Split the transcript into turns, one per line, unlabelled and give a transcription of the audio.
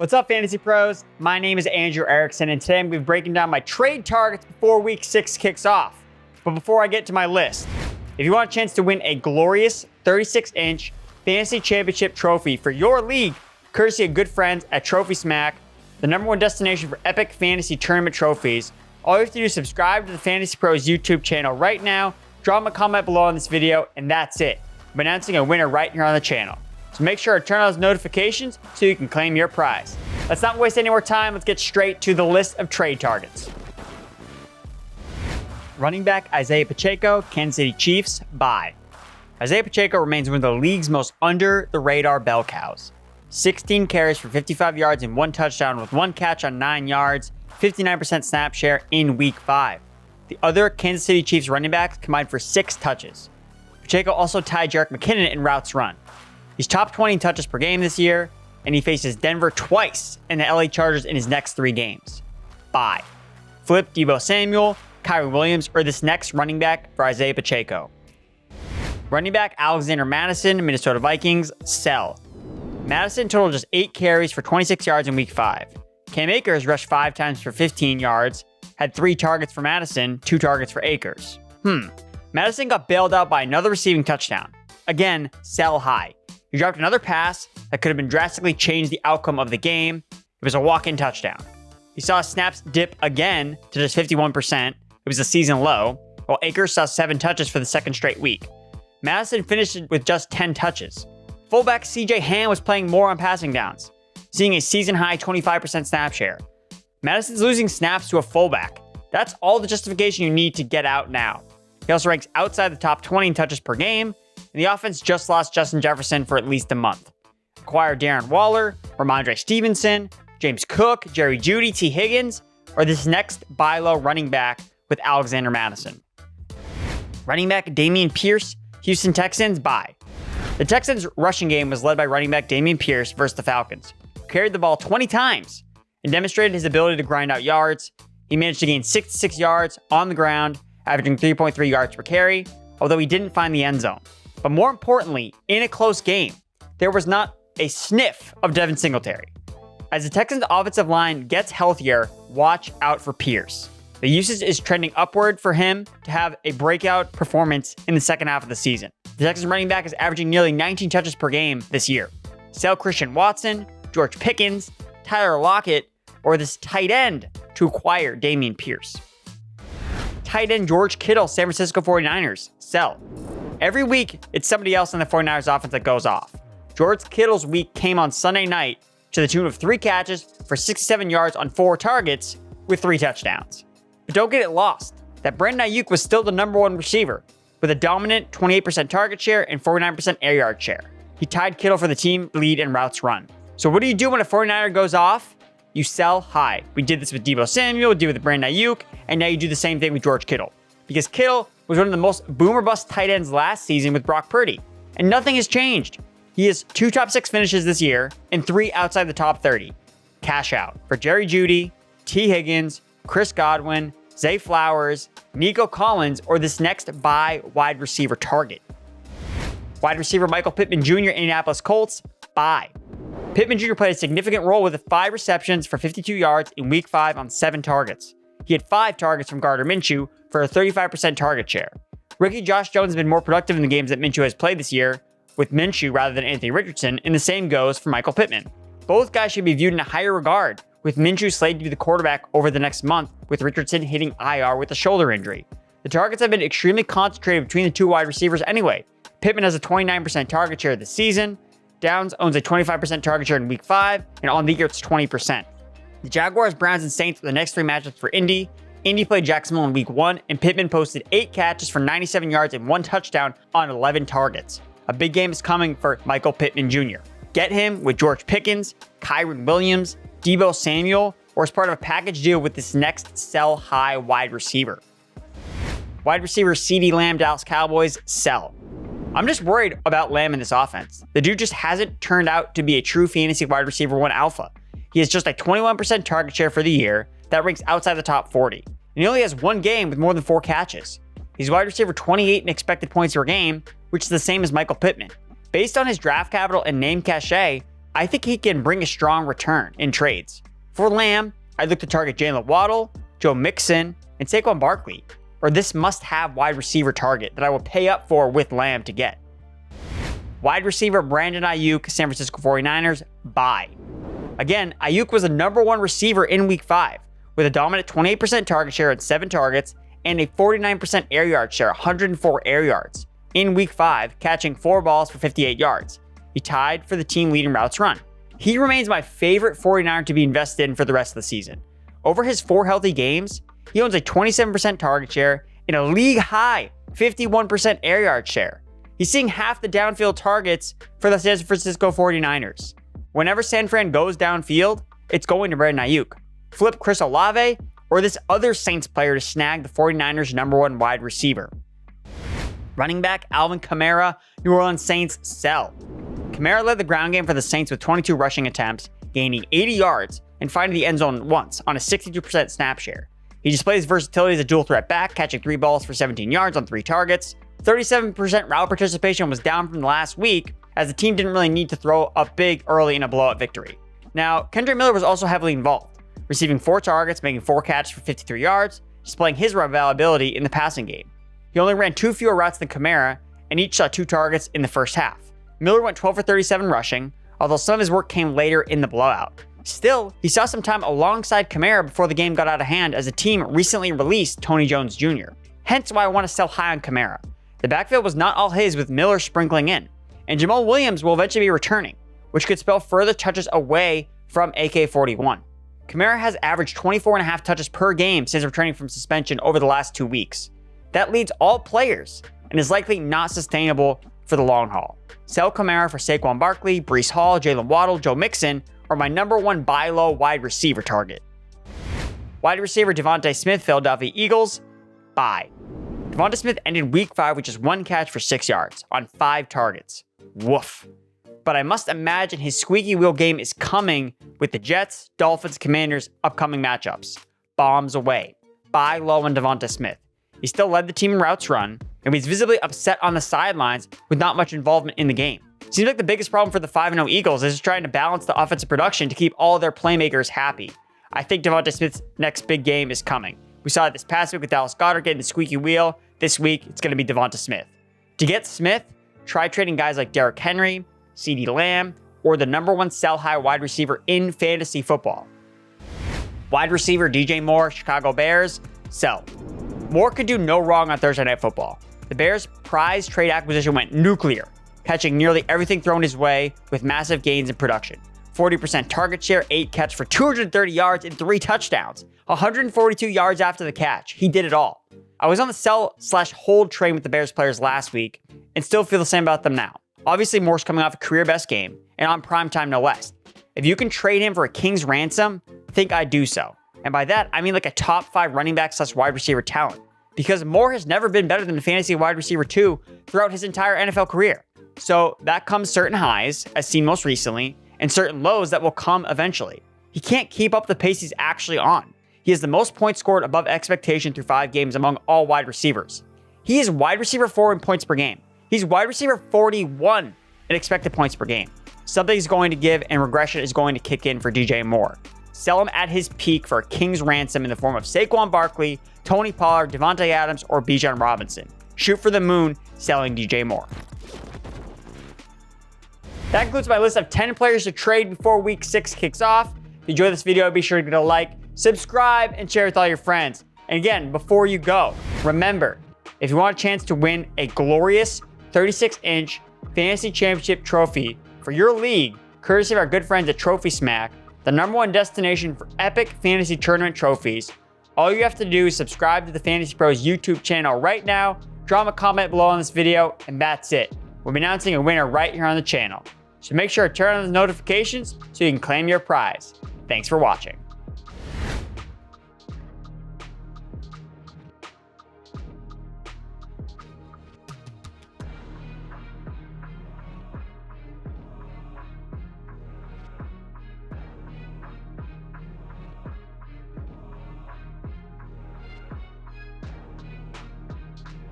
What's up, Fantasy Pros? My name is Andrew Erickson, and today I'm going to be breaking down my trade targets before Week 6 kicks off. But before I get to my list, if you want a chance to win a glorious 36-inch Fantasy Championship trophy for your league, courtesy of good friends at Trophy Smack, the #1 destination for epic fantasy tournament trophies, all you have to do is subscribe to the Fantasy Pros YouTube channel right now, drop a comment below on this video, and that's it. I'm announcing a winner right here on the channel. So make sure to turn on those notifications so you can claim your prize. Let's not waste any more time. Let's get straight to the list of trade targets. Running back Isaiah Pacheco, Kansas City Chiefs, buy. Isaiah Pacheco remains one of the league's most under-the-radar bell cows. 16 carries for 55 yards and 1 touchdown with 1 catch on 9 yards, 59% snap share in Week 5. The other Kansas City Chiefs running backs combined for 6 touches. Pacheco also tied Jerick McKinnon in routes run. He's top 20 in touches per game this year, and he faces Denver twice and the LA Chargers in his next 3 games. Buy. Flip Deebo Samuel, Kyren Williams, or this next running back for Isaiah Pacheco. Running back Alexander Madison, Minnesota Vikings, sell. Madison totaled just 8 carries for 26 yards in Week 5. Cam Akers rushed 5 times for 15 yards, had 3 targets for Madison, 2 targets for Akers. Madison got bailed out by another receiving touchdown. Again, sell high. He dropped another pass that could have been drastically changed the outcome of the game. It was a walk-in touchdown. He saw snaps dip again to just 51%. It was a season low, while Akers saw 7 touches for the second straight week. Madison finished with just 10 touches. Fullback CJ Ham was playing more on passing downs, seeing a season-high 25% snap share. Madison's losing snaps to a fullback. That's all the justification you need to get out now. He also ranks outside the top 20 in touches per game, and the offense just lost Justin Jefferson for at least a month. Acquire Darren Waller, Ramondre Stevenson, James Cook, Jerry Jeudy, T. Higgins, or this next buy low running back with Alexander Madison. Running back Damen Pierce, Houston Texans, buy. The Texans' rushing game was led by running back Damen Pierce versus the Falcons, who carried the ball 20 times and demonstrated his ability to grind out yards. He managed to gain 66 yards on the ground, averaging 3.3 yards per carry, although he didn't find the end zone. But more importantly, in a close game, there was not a sniff of Devin Singletary. As the Texans' offensive line gets healthier, watch out for Pierce. The usage is trending upward for him to have a breakout performance in the second half of the season. The Texans running back is averaging nearly 19 touches per game this year. Sell Christian Watson, George Pickens, Tyler Lockett, or this tight end to acquire Damen Pierce. Tight end George Kittle, San Francisco 49ers, sell. Every week, it's somebody else in the 49ers offense that goes off. George Kittle's week came on Sunday night to the tune of 3 catches for 67 yards on 4 targets with 3 touchdowns. But don't get it lost that Brandon Aiyuk was still the #1 receiver with a dominant 28% target share and 49% air yard share. He tied Kittle for the team lead in routes run. So what do you do when a 49er goes off? You sell high. We did this with Deebo Samuel, we did it with Brandon Aiyuk, and now you do the same thing with George Kittle. Because Kittle was one of the most boomer bust tight ends last season with Brock Purdy, and nothing has changed. He has 2 top 6 finishes this year and 3 outside the top 30. Cash out for Jerry Jeudy, T. Higgins, Chris Godwin, Zay Flowers, Nico Collins, or this next buy wide receiver target. Wide receiver Michael Pittman Jr., Indianapolis Colts, buy. Pittman Jr. played a significant role with 5 receptions for 52 yards in Week 5 on 7 targets. He had 5 targets from Gardner Minshew for a 35% target share. Rookie Josh Jones has been more productive in the games that Minshew has played this year, with Minshew rather than Anthony Richardson, and the same goes for Michael Pittman. Both guys should be viewed in a higher regard, with Minshew slated to be the quarterback over the next month, with Richardson hitting IR with a shoulder injury. The targets have been extremely concentrated between the 2 wide receivers anyway. Pittman has a 29% target share this season. Downs owns a 25% target share in Week 5, and on the year it's 20%. The Jaguars, Browns, and Saints are the next 3 matchups for Indy. Indy played Jacksonville in Week 1, and Pittman posted 8 catches for 97 yards and 1 touchdown on 11 targets. A big game is coming for Michael Pittman Jr. Get him with George Pickens, Kyren Williams, Deebo Samuel, or as part of a package deal with this next sell-high wide receiver. Wide receiver CeeDee Lamb, Dallas Cowboys, sell. I'm just worried about Lamb in this offense. The dude just hasn't turned out to be a true fantasy wide receiver 1 alpha. He has just a 21% target share for the year that ranks outside the top 40. And he only has 1 game with more than 4 catches. He's wide receiver 28 in expected points per game, which is the same as Michael Pittman. Based on his draft capital and name cachet, I think he can bring a strong return in trades. For Lamb, I'd look to target Jalen Waddle, Joe Mixon, and Saquon Barkley, or this must-have wide receiver target that I will pay up for with Lamb to get. Wide receiver Brandon Aiyuk, San Francisco 49ers, buy. Again, Aiyuk was the #1 receiver in Week 5, with a dominant 28% target share at 7 targets and a 49% air yard share, 104 air yards. In Week 5, catching 4 balls for 58 yards. He tied for the team leading routes run. He remains my favorite 49er to be invested in for the rest of the season. Over his 4 healthy games, he owns a 27% target share and a league-high 51% air yard share. He's seeing half the downfield targets for the San Francisco 49ers. Whenever San Fran goes downfield, it's going to Brandon Aiyuk. Flip Chris Olave or this other Saints player to snag the 49ers' #1 wide receiver. Running back Alvin Kamara, New Orleans Saints, sell. Kamara led the ground game for the Saints with 22 rushing attempts, gaining 80 yards and finding the end zone once on a 62% snap share. He displays versatility as a dual threat back, catching 3 balls for 17 yards on 3 targets. 37% route participation was down from last week, as the team didn't really need to throw up big early in a blowout victory. Now, Kendrick Miller was also heavily involved, receiving 4 targets, making 4 catches for 53 yards, displaying his availability in the passing game. He only ran 2 fewer routes than Kamara, and each saw 2 targets in the first half. Miller went 12 for 37 rushing, although some of his work came later in the blowout. Still, he saw some time alongside Kamara before the game got out of hand, as the team recently released Tony Jones Jr. Hence why I want to sell high on Kamara. The backfield was not all his, with Miller sprinkling in, and Jamal Williams will eventually be returning, which could spell further touches away from AK-41. Kamara has averaged 24.5 touches per game since returning from suspension over the last 2 weeks. That leads all players and is likely not sustainable for the long haul. Sell Kamara for Saquon Barkley, Breece Hall, Jalen Waddle, Joe Mixon, or my #1 buy low wide receiver target. Wide receiver Devonte Smith, Philadelphia Eagles, buy. Devonte Smith ended Week 5 with just 1 catch for 6 yards on 5 targets. Woof. But I must imagine his squeaky wheel game is coming with the Jets, Dolphins, Commanders upcoming matchups. Bombs away. Buy low on Devonte Smith. He still led the team in routes run, and he's visibly upset on the sidelines with not much involvement in the game. Seems like the biggest problem for the 5-0 Eagles is just trying to balance the offensive production to keep all their playmakers happy. I think Devonte Smith's next big game is coming. We saw it this past week with Dallas Goedert getting the squeaky wheel. This week, it's going to be Devonte Smith. To get Smith, try trading guys like Derrick Henry, CeeDee Lamb, or the #1 sell-high wide receiver in fantasy football. Wide receiver DJ Moore, Chicago Bears, sell. Moore could do no wrong on Thursday Night Football. The Bears' prize trade acquisition went nuclear, catching nearly everything thrown his way with massive gains in production. 40% target share, 8 catches for 230 yards and 3 touchdowns. 142 yards after the catch. He did it all. I was on the sell/hold train with the Bears players last week and still feel the same about them now. Obviously, Moore's coming off a career best game and on primetime no less. If you can trade him for a king's ransom, I think I'd do so. And by that, I mean like a top 5 running back/wide receiver talent. Because Moore has never been better than a fantasy wide receiver 2 throughout his entire NFL career. So that comes certain highs, as seen most recently, and certain lows that will come eventually. He can't keep up the pace he's actually on. He has the most points scored above expectation through 5 games among all wide receivers. He is wide receiver 4 in points per game. He's wide receiver 41 in expected points per game. Something's going to give, and regression is going to kick in for DJ Moore. Sell him at his peak for a king's ransom in the form of Saquon Barkley, Tony Pollard, Devontae Adams, or Bijan Robinson. Shoot for the moon, selling DJ Moore. That concludes my list of 10 players to trade before Week 6 kicks off. If you enjoyed this video, be sure to give it a like, subscribe, and share with all your friends. And again, before you go, remember, if you want a chance to win a glorious 36-inch fantasy championship trophy for your league, courtesy of our good friends at Trophy Smack, the #1 destination for epic fantasy tournament trophies, all you have to do is subscribe to the FantasyPros YouTube channel right now, drop a comment below on this video, and that's it. We'll be announcing a winner right here on the channel. So make sure to turn on the notifications so you can claim your prize. Thanks for watching.